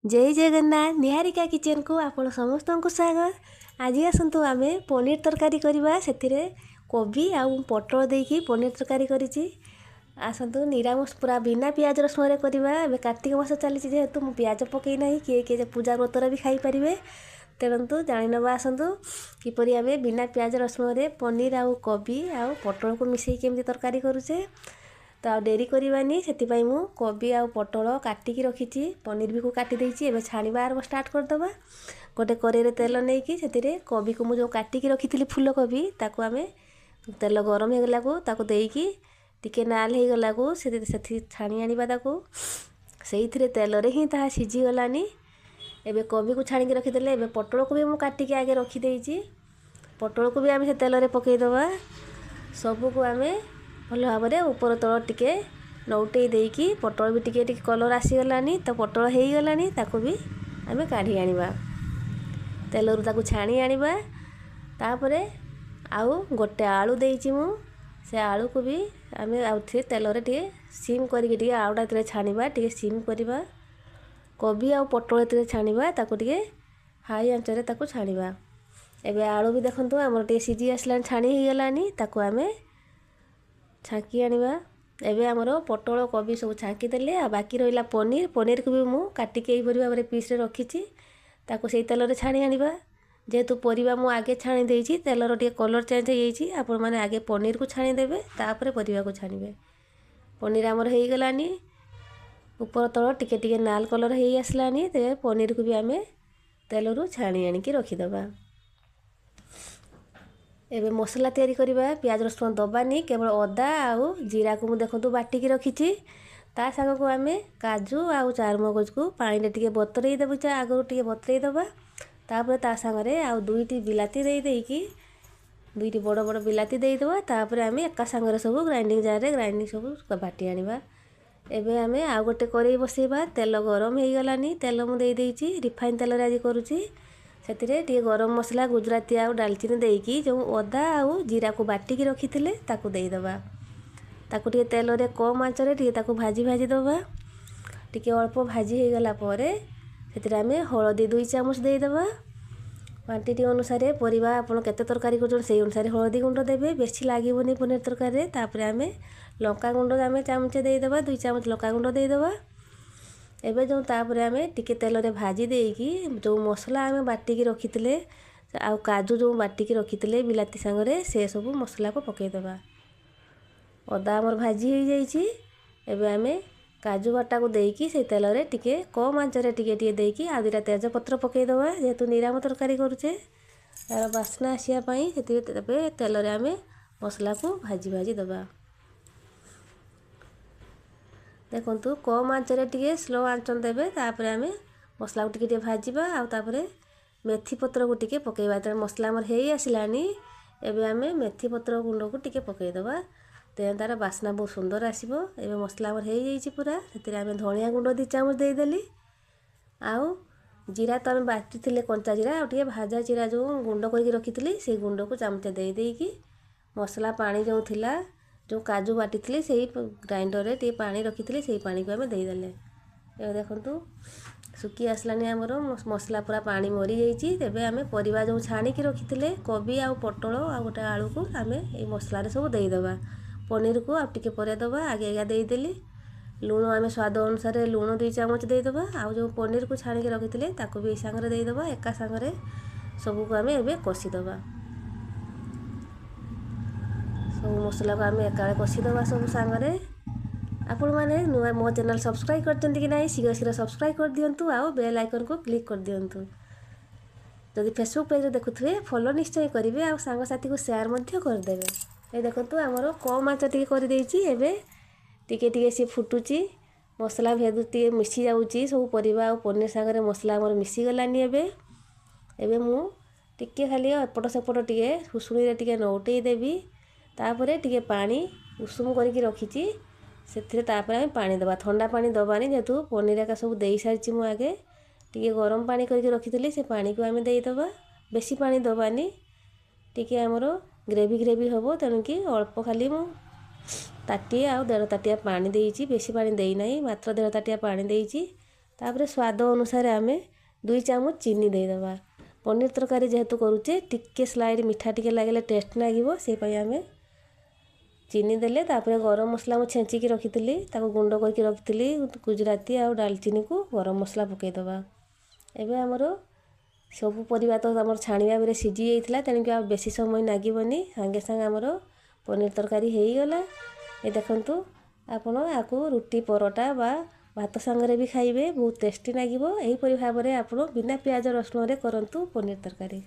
जय जगन्नाथ निहारिका किचन को आपण समस्त को स्वागत। आज आसतु आम पनीर तरकारी करवा से कोबी आउ पटल देकी पनीर तरकारी करी आसतु निरामस पूरा बिना पियाज रसुण करवा। कार्तिक मास चली जेहेतु मुझे पियाज पकईना किए किए पूजा व्रतर भी खाई पारे तेणु जाणीनवा आसतु किपरि आम बिना पियाज रसुण पनीर आउ कोबी आउ पटल को मिसई केमती तरकारी करुचे। तो आ डेरी करवानी से कोबी आउ पटल काटिकी रखी पनीर भी को काटी देछि। एबे छाणीबा आरंभ स्टार्ट करदबा। गोटे कड़े तेल नहीं कि से कोबी को मुझे काटिकी रखी फुल कोबी ताको आमे तेल गरम हो गला को ताको देकी टिके नाल हो गला को से छाणी आनिबा ताको सेइथिरे तेल रे ही ता सिझी गलानी। एबे कोबी को छाणी रखीदेले। एबे पटल को भी मु काटिकी आगे रखी देछि। पटल को भी आमे से तेल रे पकई दबा। सबू को आमे भल भाव में ऊपर तल टिके नौटे देकी पटल भी टिके कलर आसीगलानी तो पटल हो गलानी ताको भी आमे काढ़ी आनिबा तेल रु ताको छाणी आनिबा। तापरे आउ गोटे आलू देइछि मु से आलू को भी आमे आउथे तेल रे टिके सिम करके टिके आउटा तेरे छाणीबा टिके सिम करबा। कोबी आउ पटल तेरे छाणीबा ताको टिके हाई आंच रे ताको छाणीबा। एबे आलू भी देखंतु हमर टिके सिझी आसलानी छाणी हो गलानी ताको आमे छाँकी आनिबा। एबे हमरो पटल कोबी सब छाँकी देले आ बाकी रहिला पनीर को भी मु काटिके एई भाव में पीस रे रखिछि ताको सेई तेल रे छाणी आनिबा। जेहेतु परिबा मु आगे छाणी देइछि तेल रो टिके कलर चेंज हो जाइछि। आपण माने आगे पनीर को छाणी देबे तापरे परिबा को छाणीबे। पनीर हमर हेई गलानी ऊपर तल टिके टिके नाल कलर हेई आसलानी ते पनीर को भी आमे तेल रु छाणी आनी कि रखी दबा। एबे मसला तैयारी करबा। प्याज रसुण दबानी केवल अदा आउ जीरा को मु देखंतु बाटिकी रखिछि। ता संग को आमे काजू आउ चारमगज को पानी रे टिके बतरई देबु। आगु टिके बतरई दबा। तापर ता संग रे आउ दुईटी बिलाती देकी दुईटी बड़ बड़ बिलाती देई दबा। तापर आमे एका संग रे सब ग्राइंडिंग जार रे ग्राइंडिंग सब बाटी आनिबा। एबे आमे आउ गोटे करेई बसेबा। तेल गरम हेई गलानी तेल मु देई देइछि रिफाइन तेल रे आज करूछि। सेतिरे टिके गरम मसला गुजराती आउ डालचीनी देकी जो अदा आउ जीरा को बाटिकी रखिथिले ताको देई दबा। ताको टिके तेल रे कम आंच रे टिके ताको भाजी भाजी दबा। टिके अल्प भाजी हो गला परे सेतिरे आमे हळदी 2 चामच देई दबा। क्वांटिटी अनुसार परिबा आपण केते तरकारी करछन सेई अनुसार हळदी गुंड देबे बेसी लागिबोनी पनीर तरकारी रे। तापरे आमे लंका गुंड आमे चामच देई दबा 2 चामच लंका गुंड देई दबा। एबे जो तापरे आमे टिके तेल रे भाजी देकी जो मसला आमे बाटिकी रखिथिले आ काजू जो बाटिकी रखिथिले बिलाती संगरे से सब मसला को पकई दबा। अदा हमर भाजी हो जाइछि। एबे आमे काजू बाटा को देकी से तेल रे टिके कम आंच रे टिके टिके देकी आ दुटा तेज पत्र पकई दबा। जेहेतु निराम तरकारी करूचे तार बास्ना आसिया पई सेति तेल रे आमे मसला को भाजी भाजी दबा। देखंतु कम आंच रे टिके स्लो आंच देबे। तापर आमे मसला को टिके भाजीबा आ तापरे मेथी पत्र को टिके पकेइबा। त मसला हमर हेई आसिलानी। एबे आमे मेथी पत्र गुंड को टिके पकेइ दबा ते तार बास्ना बहुत सुंदर आसीबो। एबे मसला हमर हेई जाइछि पूरा। सेतिरे आमे धनिया गुंड 2 चामच देई देली आउ जीरा त आमे बाटिथिले कंचा जीरा आ टिके भाजा जीरा जो गुंड करके रखिथिली से गुंड को चामच देई देकी मसला पानी जो थिला जो काजू बाटिथिले सेई ग्राइंडर रे टिके पानी रखिथिले सेई पानी को आमे देई देले। ए देखंतु सुकी आसलानी हमरो मसला पूरा पानी मरी जाइछि। तेबे आमे परिबा जो छाणी की रखिथिले कोबी आउ पटल आ गोटे आलू को आमे ए मसला रे सब देई दबा। पनीर को आ टिके परे दबा आगे आगे देई देली। लूण आमे स्वाद अनुसार लूण 2 चामच देई दबा। आउ जो पनीर को छाणी की रखिथिले ताको भी संग रे देई दबा। एका संग रे सब को आमे एबे कसी दबा। सब मसला को आमे एकाले कसी दबा सब संग रे। आपण माने नुआ मो चैनल सब्सक्राइब करचंती कि नाही शीघ्र शीघ्र सब्सक्राइब कर दियंतु आउ बेल आइकन को क्लिक कर दियंतु। जदि फेसबुक पेज रे देखुथुवे फॉलो निश्चय करिवे आ संग साथी को शेयर मध्य कर देबे। ए देखंतु हमरो कम आंच टिके कर देइछि। एबे टिके टिके से फुटुची मसला भेदु टिके मिसी जाउची सब परिबा आ पनीर संग रे मसला हमर मिसी गलानी। एबे मु टिके खाली एपट सेपट टिके हुसुणी रे टिके नौटेई देबी। तापरे टिके पानी उषुम करके रखिछि सेथिरे तापरे आमे पानी दबा। ठंडा पानी दबानी जेहेतु पनीर का सब देई सारिछि मु आगे टिके गरम पानी करके रखिथिले से पानी को आमे देई दबा। बेसी पानी दबानी टिके हमरो ग्रेवी ग्रेवी होबो तेनु कि अल्प खाली मु ताटिए आउ 1.5 ताटिया पानी देइछि बेसी पानी देई नाही मात्र 1.5 ताटिया पानी देइछि। तापर स्वाद अनुसार आम 2 चामच चीनी देदेबा। पनीर तरकारी जेहेतु करुचे टिके स्लाइड मीठा टिके लगे टेस्ट लगे से आम चीनी देले। तापर गरम मसला मुझे छेचिकी रखी गुंड करके रखी गुजराती आ डालचीनी को गरम मसला पकईदबा। एबे आमर सबू परिबा तो आम छाणिया बेले सीझी जाइए तेणुक आ बेसी समय लगे सांगे सांगे आमर पनीर तरकारी हो गला। ये देखंतु आपण आपको रुटी परोटा बा भात सांगरे भी खाइबे बहुत टेस्टी लगे। यहीपरि भाव में आप बिना प्याज रसुण रे करंतु पनीर तरकारी।